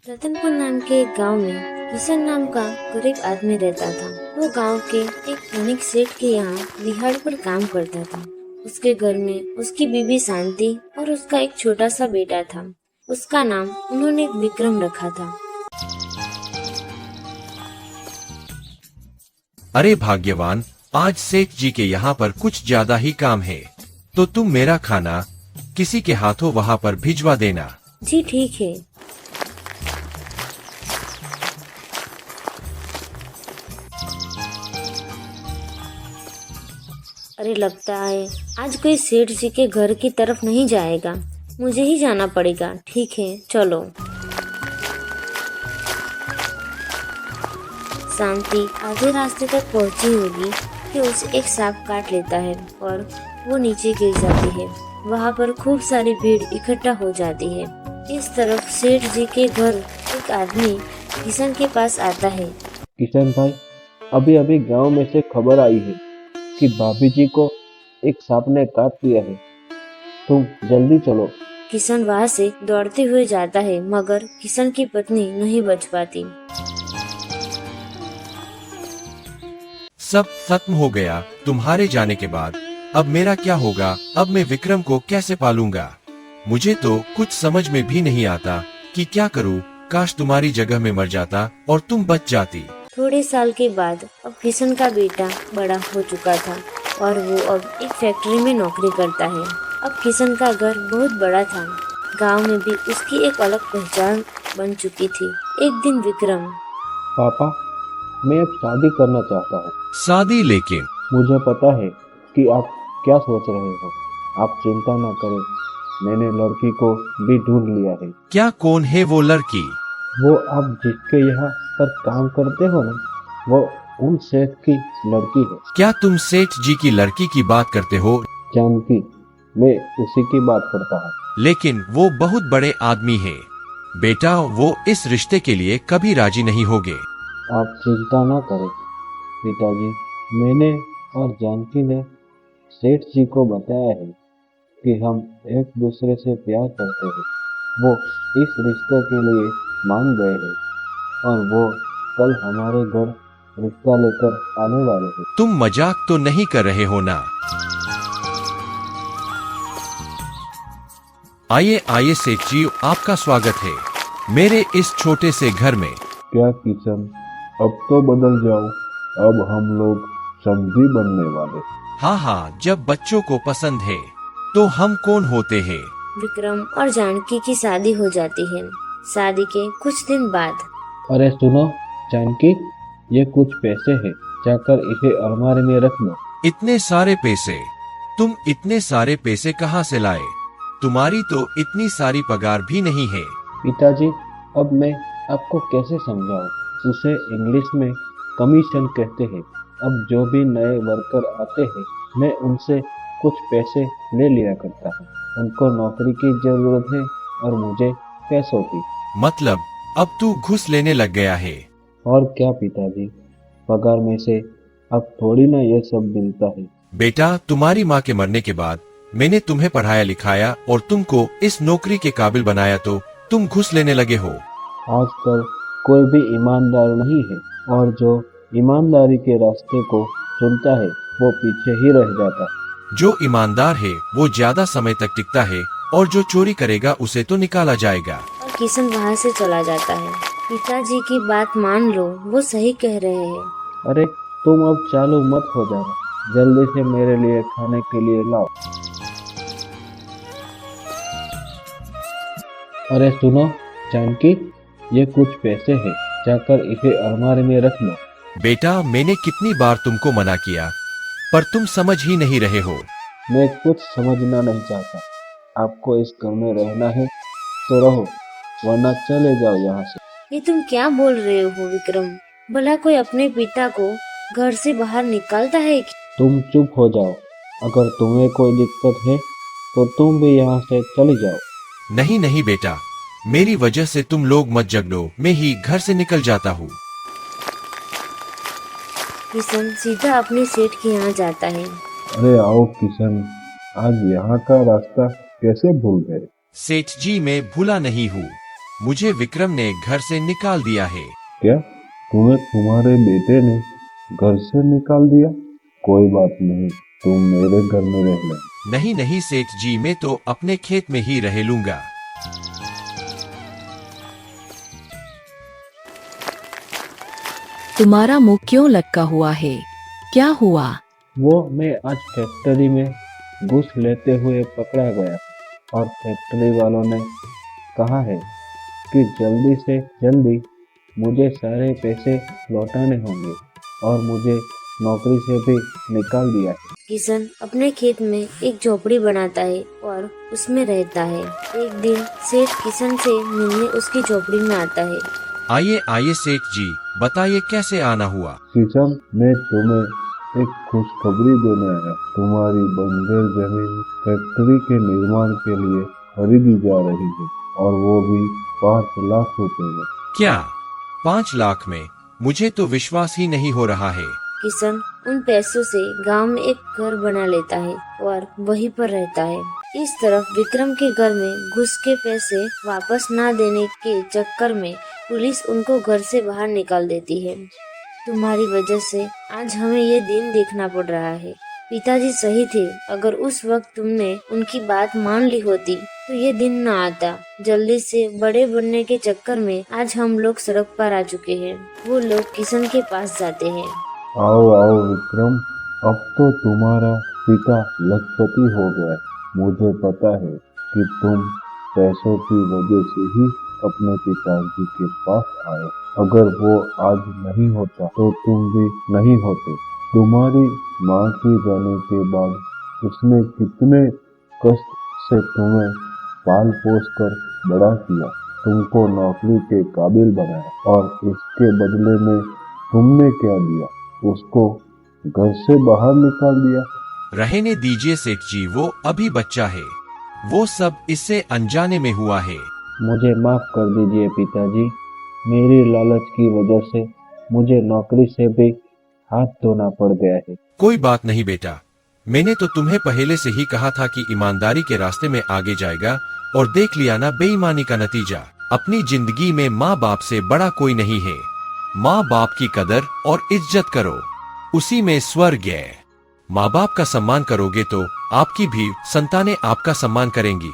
रतनपुर नाम के एक गांव में किशन नाम का गरीब आदमी रहता था। वो गांव के एक धनिक सेठ के यहाँ दिहाड़ी पर काम करता था। उसके घर में उसकी बीवी शांति और उसका एक छोटा सा बेटा था। उसका नाम उन्होंने विक्रम रखा था। अरे भाग्यवान, आज सेठ जी के यहाँ पर कुछ ज्यादा ही काम है, तो तुम मेरा खाना किसी के हाथों वहाँ पर भिजवा देना। जी ठीक है। अरे लगता है आज कोई सेठ जी के घर की तरफ नहीं जाएगा, मुझे ही जाना पड़ेगा। ठीक है चलो। शांति आधे रास्ते तक पहुंची होगी कि उसे एक सांप काट लेता है और वो नीचे गिर जाती है। वहाँ पर खूब सारी भीड़ इकट्ठा हो जाती है। इस तरफ सेठ जी के घर एक आदमी किशन के पास आता है। किशन भाई, अभी अभी गांव में से खबर आई है कि भाभी जी को एक सांप ने काट लिया है। तुम जल्दी चलो। किशन वहाँ से दौड़ते हुए जाता है, मगर किशन की पत्नी नहीं बच पाती। सब खत्म हो गया तुम्हारे जाने के बाद। अब मेरा क्या होगा? अब मैं विक्रम को कैसे पालूंगा? मुझे तो कुछ समझ में भी नहीं आता कि क्या करूं। काश तुम्हारी जगह में मर जाता और तुम बच जाती। थोड़े साल के बाद अब किशन का बेटा बड़ा हो चुका था और वो अब एक फैक्ट्री में नौकरी करता है। अब किशन का घर बहुत बड़ा था। गांव में भी उसकी एक अलग पहचान बन चुकी थी। एक दिन विक्रम, पापा, मैं अब शादी करना चाहता हूँ। शादी? लेकिन मुझे पता है कि आप क्या सोच रहे हो। आप चिंता न करें, मैंने लड़की को भी ढूंढ लिया है। क्या? कौन है वो लड़की? वो आप जिसके यहाँ पर काम करते हो ना, वो उन सेठ की लड़की है। क्या तुम सेठ जी की लड़की की बात करते हो? जानकी, मैं उसी की बात करता हूँ। लेकिन वो बहुत बड़े आदमी है बेटा, वो इस रिश्ते के लिए कभी राजी नहीं होंगे। आप चिंता न करें पिताजी, मैंने और जानकी ने सेठ जी को बताया है कि हम एक दूसरे से प्यार करते हैं। वो इस रिश्ते के लिए मान गए हैं और वो कल हमारे घर रिश्ता लेकर आने वाले हैं। तुम मजाक तो नहीं कर रहे हो ना? आइए आइए सेठ जी, आपका स्वागत है मेरे इस छोटे से घर में। क्या किशन, अब तो बदल जाओ। अब हम लोग समझी बनने वाले। हाँ हाँ, जब बच्चों को पसंद है तो हम कौन होते हैं। विक्रम और जानकी की शादी हो जाती है। शादी के कुछ दिन बाद, अरे सुनो जानकी, ये कुछ पैसे हैं, जाकर इसे अलमारी में रख लो। इतने सारे पैसे? तुम इतने सारे पैसे कहाँ से लाए? तुम्हारी तो इतनी सारी पगार भी नहीं है। पिताजी, अब मैं आपको कैसे समझाऊं? उसे इंग्लिश में कमीशन कहते हैं। अब जो भी नए वर्कर आते हैं, मैं उनसे कुछ पैसे ले लिया करता हूँ। उनको नौकरी की जरूरत है और मुझे पैसों की। मतलब अब तू घुस लेने लग गया है? और क्या पिताजी, पगार में से अब थोड़ी ना ये सब मिलता है। बेटा, तुम्हारी माँ के मरने के बाद मैंने तुम्हें पढ़ाया लिखाया और तुमको इस नौकरी के काबिल बनाया, तो तुम घुस लेने लगे हो। आजकल कोई भी ईमानदार नहीं है और जो ईमानदारी के रास्ते को चुनता है वो पीछे ही रह जाता है। जो ईमानदार है वो ज्यादा समय तक टिकता है और जो चोरी करेगा उसे तो निकाला जाएगा। और किशन वहाँ से चला जाता है। पिताजी की बात मान लो, वो सही कह रहे हैं। अरे तुम अब चालू मत हो जाना, जल्दी से मेरे लिए खाने के लिए लाओ। अरे सुनो जानकी, ये कुछ पैसे हैं, जाकर इसे अलमारी में रख लो। बेटा, मैंने कितनी बार तुमको मना किया, पर तुम समझ ही नहीं रहे हो। मैं कुछ समझना नहीं चाहता। आपको इस घर में रहना है तो रहो, वरना चले जाओ यहाँ से। ये तुम क्या बोल रहे हो विक्रम? भला कोई अपने पिता को घर से बाहर निकालता है क्या? तुम चुप हो जाओ। अगर तुम्हें कोई दिक्कत है तो तुम भी यहाँ से चले जाओ। नहीं नहीं बेटा, मेरी वजह से तुम लोग मत झगड़ो, मैं ही घर से निकल जाता हूँ। किशन सीधा अपने सेठ के यहाँ जाता है। अरे आओ किशन, आज यहाँ का रास्ता कैसे भूल गए? सेठ जी, मैं भूला नहीं हूँ। मुझे विक्रम ने घर से निकाल दिया है। क्या तुम्हें तुम्हारे बेटे ने घर से निकाल दिया? कोई बात नहीं, तुम मेरे घर में रह लेना। नहीं नहीं सेठ जी, मैं तो अपने खेत में ही रह लूंगा। तुम्हारा मुंह क्यों लटका हुआ है? क्या हुआ? वो मैं आज फैक्ट्री में घूस लेते हुए पकड़ा गया और फैक्ट्री वालों ने कहा है कि जल्दी से जल्दी मुझे सारे पैसे लौटाने होंगे और मुझे नौकरी से भी निकाल दिया है। किशन अपने खेत में एक झोपड़ी बनाता है और उसमें रहता है। एक दिन सेठ किशन से मिलने उसकी झोपड़ी में आता है। आइए आइए सेठ जी, बताइए कैसे आना हुआ। किशन, मैं तुम्हें एक खुशखबरी देने आया। तुम्हारी बंजर जमीन फैक्ट्री के निर्माण के लिए खरीदी जा रही है और वो भी 5 लाख रुपए में। क्या 5 लाख में? मुझे तो विश्वास ही नहीं हो रहा है। किशन उन पैसों से गांव में एक घर बना लेता है और वहीं पर रहता है। इस तरफ विक्रम के घर में घुस के पैसे वापस ना देने के चक्कर में पुलिस उनको घर से बाहर निकाल देती है। तुम्हारी वजह से आज हमें ये दिन देखना पड़ रहा है। पिताजी सही थे, अगर उस वक्त तुमने उनकी बात मान ली होती तो ये दिन न आता। जल्दी से बड़े बनने के चक्कर में आज हम लोग सड़क पर आ चुके हैं। वो लोग किशन के पास जाते हैं। आओ आओ विक्रम, अब तो तुम्हारा पिता लखपति हो गया। मुझे पता है कि तुम पैसों की वजह से ही अपने पिताजी के पास आए। अगर वो आज नहीं होता तो तुम भी नहीं होते। तुम्हारी माँ के जाने के बाद उसने कितने कष्ट से तुम्हें पाल पोस कर बड़ा किया, तुमको नौकरी के काबिल बनाया और इसके बदले में तुमने क्या दिया? उसको घर से बाहर निकाल दिया। रहने दीजिए सेठ जी, वो अभी बच्चा है। वो सब इससे अनजाने में हुआ है। मुझे माफ कर दीजिए पिताजी, मेरी लालच की वजह से मुझे नौकरी से भी हाथ धोना पड़ गया है। कोई बात नहीं बेटा, मैंने तो तुम्हें पहले से ही कहा था कि ईमानदारी के रास्ते में आगे जाएगा, और देख लिया ना बेईमानी का नतीजा। अपनी जिंदगी में माँ बाप से बड़ा कोई नहीं है। माँ बाप की कदर और इज्जत करो, उसी में स्वर्ग है। माँ बाप का सम्मान करोगे तो आपकी भी संतानें आपका सम्मान करेंगी।